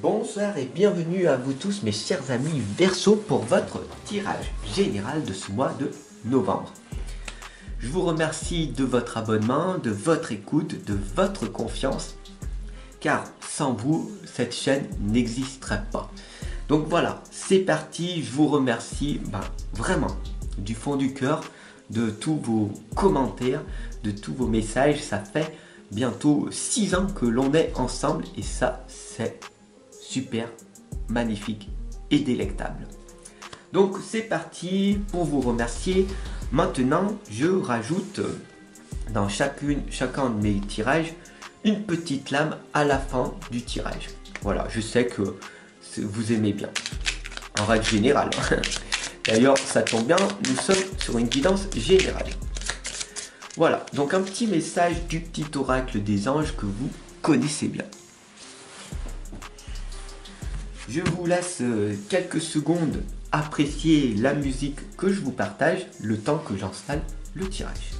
Bonsoir et bienvenue à vous tous mes chers amis Verseau pour votre tirage général de ce mois de novembre. Je vous remercie de votre abonnement, de votre écoute, de votre confiance, car sans vous, cette chaîne n'existerait pas. Donc voilà, c'est parti, je vous remercie vraiment du fond du cœur de tous vos commentaires, de tous vos messages. Ça fait bientôt 6 ans que l'on est ensemble et ça c'est super, magnifique et délectable. Donc c'est parti pour vous remercier. Maintenant je rajoute dans chacun de mes tirages une petite lame à la fin du tirage. Voilà, je sais que vous aimez bien en règle générale. D'ailleurs ça tombe bien, nous sommes sur une guidance générale. Voilà, donc un petit message du petit oracle des anges que vous connaissez bien. Je vous laisse quelques secondes apprécier la musique que je vous partage, le temps que j'installe le tirage.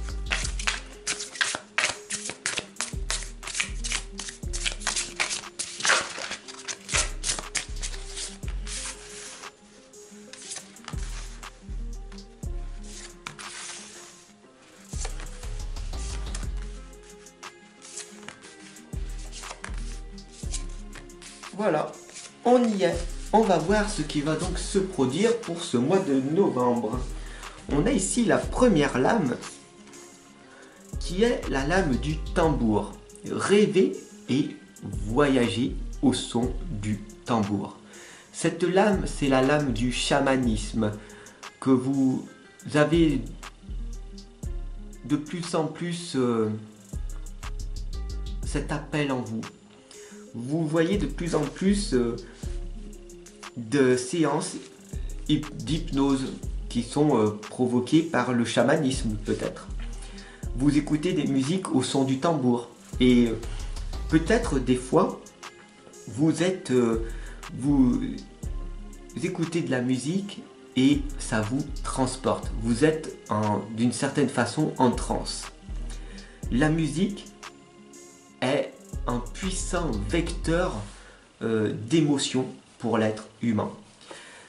Voilà, on y est. On va voir ce qui va donc se produire pour ce mois de novembre. On a ici la première lame qui est la lame du tambour. Rêver et voyager au son du tambour. Cette lame, c'est la lame du chamanisme que vous avez de plus en plus cet appel en vous. Vous voyez de plus en plus de séances d'hypnose qui sont provoquées par le chamanisme peut-être. Vous écoutez des musiques au son du tambour et peut-être des fois vous écoutez de la musique et ça vous transporte. Vous êtes d'une certaine façon en transe. La musique est un puissant vecteur d'émotion pour l'être humain.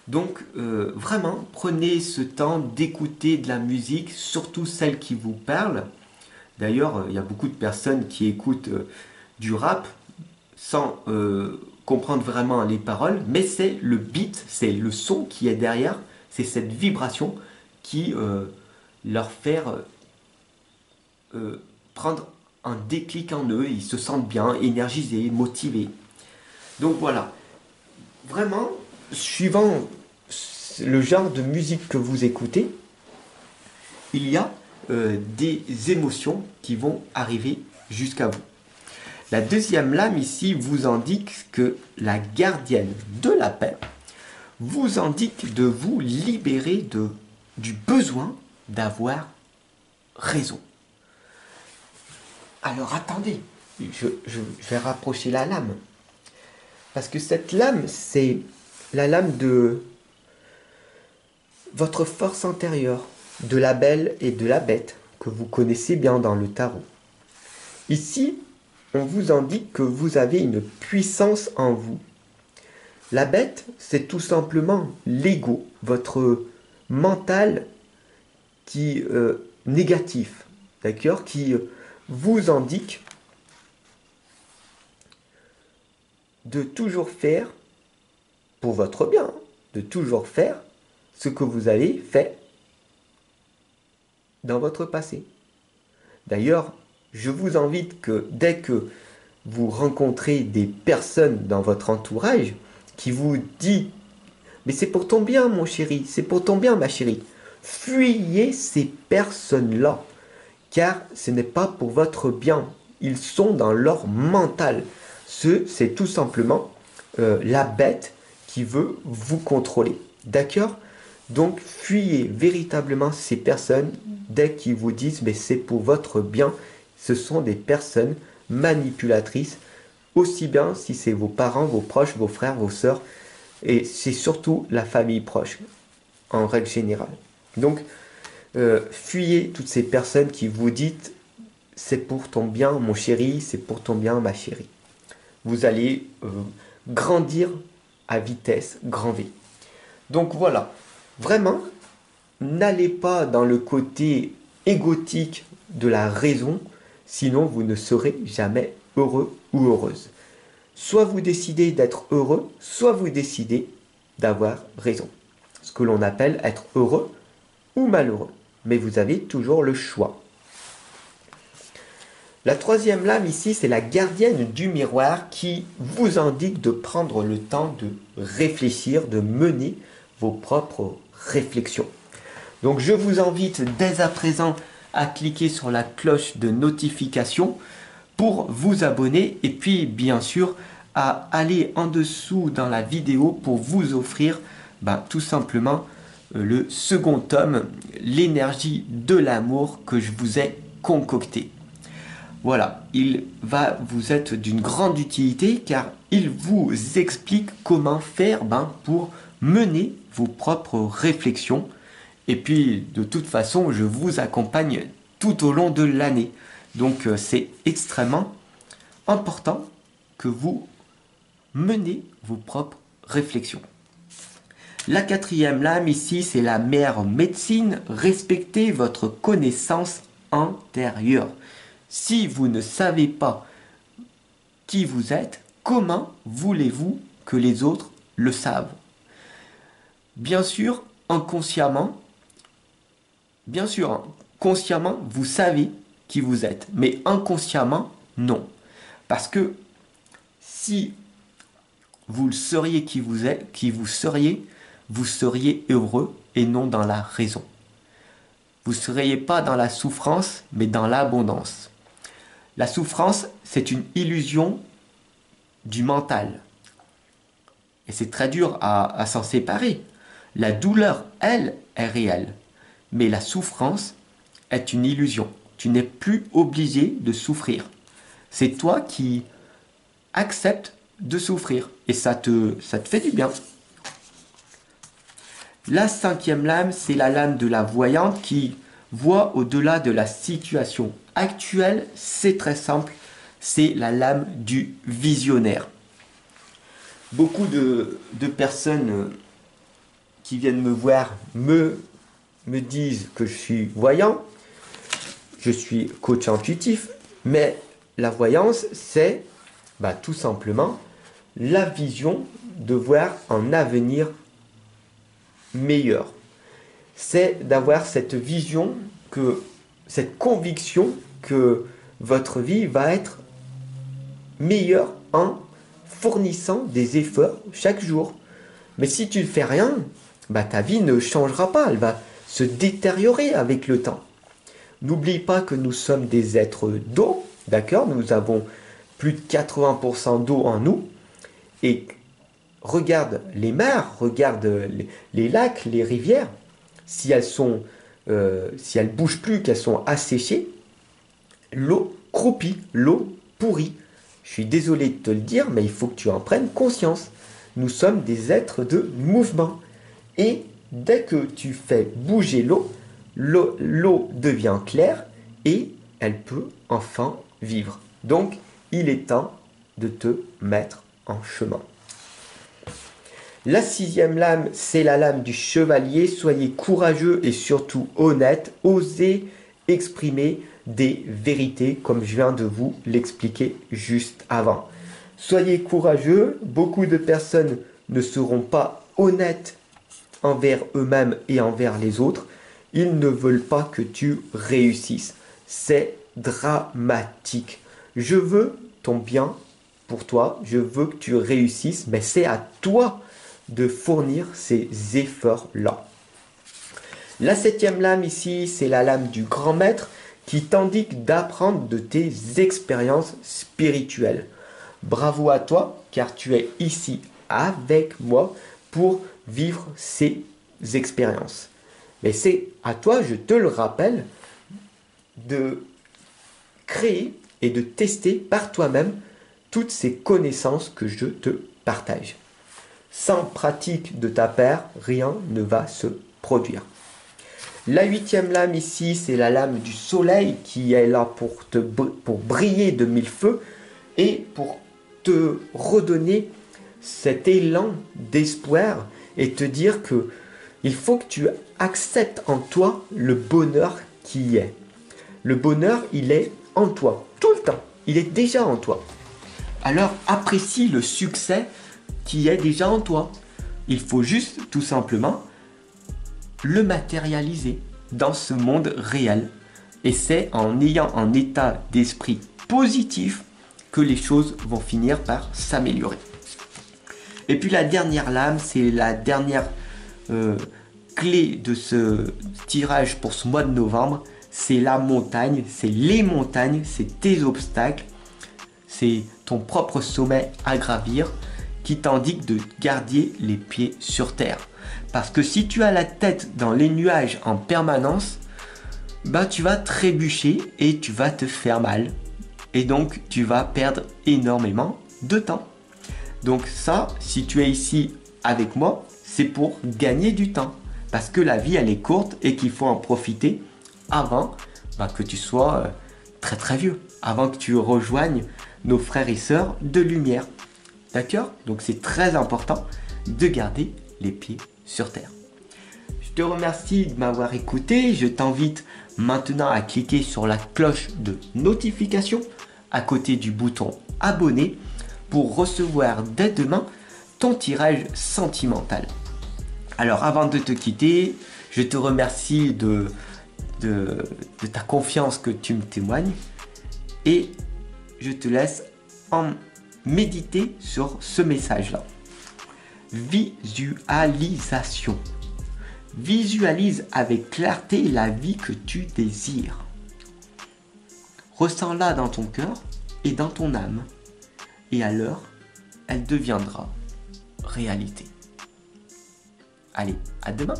Donc vraiment prenez ce temps d'écouter de la musique, surtout celle qui vous parle. D'ailleurs il y a beaucoup de personnes qui écoutent du rap sans comprendre vraiment les paroles, mais c'est le beat, c'est le son qui est derrière, c'est cette vibration qui leur fait prendre un déclic en eux, ils se sentent bien, énergisés, motivés. Donc voilà, vraiment, suivant le genre de musique que vous écoutez, il y a des émotions qui vont arriver jusqu'à vous. La deuxième lame ici vous indique que la gardienne de la paix vous indique de vous libérer du besoin d'avoir raison. Alors attendez, je vais rapprocher la lame. Parce que cette lame, c'est la lame de votre force intérieure, de la belle et de la bête, que vous connaissez bien dans le tarot. Ici, on vous indique que vous avez une puissance en vous. La bête, c'est tout simplement l'ego, votre mental qui négatif, d'accord, qui vous indique de toujours faire pour votre bien, de toujours faire ce que vous avez fait dans votre passé. D'ailleurs, je vous invite que dès que vous rencontrez des personnes dans votre entourage qui vous disent « Mais c'est pour ton bien mon chéri, c'est pour ton bien ma chérie », fuyez ces personnes-là. Car ce n'est pas pour votre bien. Ils sont dans leur mental. C'est tout simplement la bête qui veut vous contrôler. D'accord? Donc, fuyez véritablement ces personnes dès qu'ils vous disent « mais c'est pour votre bien ». Ce sont des personnes manipulatrices, aussi bien si c'est vos parents, vos proches, vos frères, vos sœurs. Et c'est surtout la famille proche, en règle générale. Donc, fuyez toutes ces personnes qui vous disent c'est pour ton bien mon chéri, c'est pour ton bien ma chérie. Vous allez grandir à vitesse grand V. Donc voilà, vraiment, n'allez pas dans le côté égotique de la raison, sinon vous ne serez jamais heureux ou heureuse. Soit vous décidez d'être heureux, soit vous décidez d'avoir raison. Ce que l'on appelle être heureux ou malheureux. Mais vous avez toujours le choix. La troisième lame ici, c'est la gardienne du miroir qui vous indique de prendre le temps de réfléchir, de mener vos propres réflexions. Donc je vous invite dès à présent à cliquer sur la cloche de notification pour vous abonner et puis bien sûr à aller en dessous dans la vidéo pour vous offrir tout simplement le second tome, l'énergie de l'amour que je vous ai concocté. Voilà, il va vous être d'une grande utilité car il vous explique comment faire pour mener vos propres réflexions. Et puis de toute façon, je vous accompagne tout au long de l'année. Donc c'est extrêmement important que vous menez vos propres réflexions. La quatrième lame ici, c'est la mère médecine. Respectez votre connaissance antérieure. Si vous ne savez pas qui vous êtes, comment voulez-vous que les autres le savent? Bien sûr, inconsciemment, consciemment, vous savez qui vous êtes, mais inconsciemment, non. Parce que si vous le seriez qui vous seriez, vous seriez heureux et non dans la raison. Vous ne seriez pas dans la souffrance, mais dans l'abondance. La souffrance, c'est une illusion du mental. Et c'est très dur à s'en séparer. La douleur, elle, est réelle. Mais la souffrance est une illusion. Tu n'es plus obligé de souffrir. C'est toi qui acceptes de souffrir. Et ça te fait du bien. La cinquième lame, c'est la lame de la voyante qui voit au-delà de la situation actuelle. C'est très simple. C'est la lame du visionnaire. Beaucoup de personnes qui viennent me voir me disent que je suis voyant. Je suis coach intuitif. Mais la voyance, c'est tout simplement la vision de voir un avenir meilleur. C'est d'avoir cette vision, cette conviction que votre vie va être meilleure en fournissant des efforts chaque jour. Mais si tu ne fais rien, ta vie ne changera pas, elle va se détériorer avec le temps. N'oublie pas que nous sommes des êtres d'eau, d'accord? Nous avons plus de 80% d'eau en nous. Et regarde les mers, regarde les lacs, les rivières. Si elles bougent plus, qu'elles sont asséchées, l'eau croupit, l'eau pourrit. Je suis désolé de te le dire, mais il faut que tu en prennes conscience. Nous sommes des êtres de mouvement. Et dès que tu fais bouger l'eau, l'eau devient claire et elle peut enfin vivre. Donc, il est temps de te mettre en chemin. La sixième lame, c'est la lame du chevalier. Soyez courageux et surtout honnête. Osez exprimer des vérités comme je viens de vous l'expliquer juste avant. Soyez courageux. Beaucoup de personnes ne seront pas honnêtes envers eux-mêmes et envers les autres. Ils ne veulent pas que tu réussisses. C'est dramatique. Je veux ton bien pour toi. Je veux que tu réussisses, mais c'est à toi de fournir ces efforts-là. La septième lame ici, c'est la lame du grand maître qui t'indique d'apprendre de tes expériences spirituelles. Bravo à toi, car tu es ici avec moi pour vivre ces expériences. Mais c'est à toi, je te le rappelle, de créer et de tester par toi-même toutes ces connaissances que je te partage. Sans pratique de ta part, rien ne va se produire. La huitième lame ici, c'est la lame du soleil qui est là pour briller de mille feux et pour te redonner cet élan d'espoir et te dire que il faut que tu acceptes en toi le bonheur qui y est. Le bonheur, il est en toi, tout le temps. Il est déjà en toi. Alors apprécie le succès qui est déjà en toi. Il faut juste, tout simplement, le matérialiser dans ce monde réel. Et c'est en ayant un état d'esprit positif que les choses vont finir par s'améliorer. Et puis la dernière lame, c'est la dernière clé de ce tirage pour ce mois de novembre. C'est la montagne, c'est les montagnes, c'est tes obstacles, c'est ton propre sommet à gravir qui t'indique de garder les pieds sur terre. Parce que si tu as la tête dans les nuages en permanence, bah tu vas trébucher et tu vas te faire mal. Et donc tu vas perdre énormément de temps. Donc ça, si tu es ici avec moi, c'est pour gagner du temps. Parce que la vie, elle est courte et qu'il faut en profiter avant que tu sois très très vieux. Avant que tu rejoignes nos frères et sœurs de lumière. D'accord? Donc c'est très important de garder les pieds sur terre. Je te remercie de m'avoir écouté. Je t'invite maintenant à cliquer sur la cloche de notification à côté du bouton abonner pour recevoir dès demain ton tirage sentimental. Alors avant de te quitter, je te remercie de ta confiance que tu me témoignes et je te laisse en méditer sur ce message-là. Visualisation. Visualise avec clarté la vie que tu désires. Ressens-la dans ton cœur et dans ton âme. Et alors, elle deviendra réalité. Allez, à demain!